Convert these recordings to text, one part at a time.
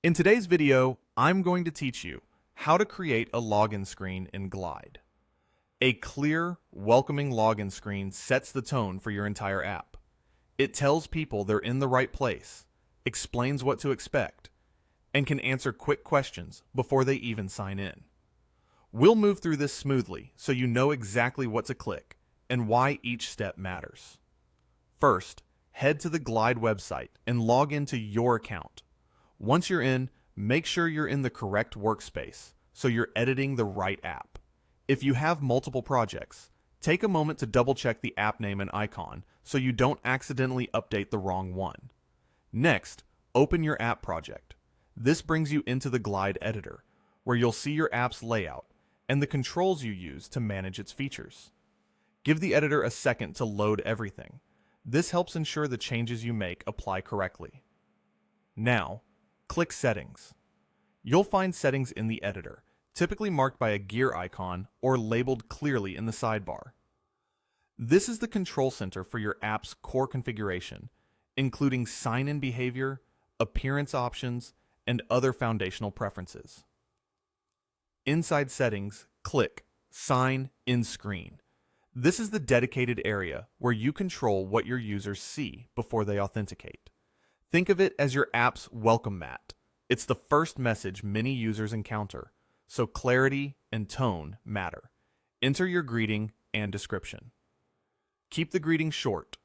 In today's video, I'm going to teach you how to create a login screen in Glide. A clear, welcoming login screen sets the tone for your entire app. It tells people they're in the right place, explains what to expect, and can answer quick questions before they even sign in. We'll move through this smoothly so you know exactly what to click and why each step matters. First, head to the Glide website and log into your account. Once you're in, make sure you're in the correct workspace so you're editing the right app. If you have multiple projects, take a moment to double check the app name and icon so you don't accidentally update the wrong one. Next, open your app project. This brings you into the Glide editor, where you'll see your app's layout and the controls you use to manage its features. Give the editor a second to load everything. This helps ensure the changes you make apply correctly. Now, click Settings. You'll find settings in the editor, typically marked by a gear icon or labeled clearly in the sidebar. This is the control center for your app's core configuration, including sign-in behavior, appearance options, and other foundational preferences. Inside Settings, click Sign in Screen. This is the dedicated area where you control what your users see before they authenticate. Think of it as your app's welcome mat. It's the first message many users encounter, so clarity and tone matter. Enter your greeting and description. Keep the greeting short,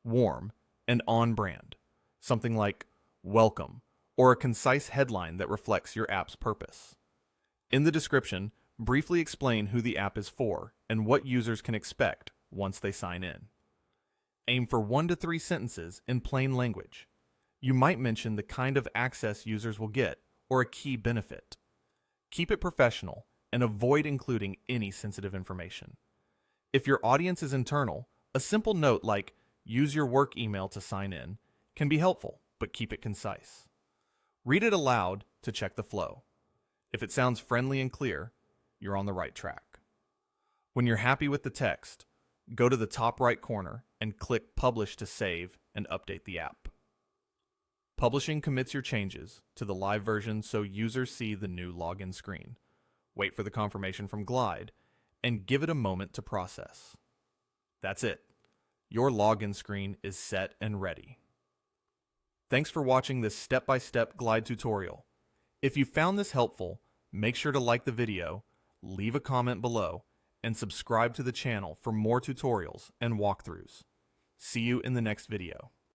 warm, and on brand, something like welcome, or a concise headline that reflects your app's purpose. In the description, briefly explain who the app is for and what users can expect once they sign in. Aim for 1 to 3 sentences in plain language. You might mention the kind of access users will get or a key benefit. Keep it professional and avoid including any sensitive information. If your audience is internal, a simple note like "use your work email to sign in" can be helpful, but keep it concise. Read it aloud to check the flow. If it sounds friendly and clear, you're on the right track. When you're happy with the text, go to the top right corner and click Publish to save and update the app. Publishing commits your changes to the live version so users see the new login screen. Wait for the confirmation from Glide and give it a moment to process. That's it. Your login screen is set and ready. Thanks for watching this step-by-step Glide tutorial. If you found this helpful, make sure to like the video, leave a comment below, and subscribe to the channel for more tutorials and walkthroughs. See you in the next video.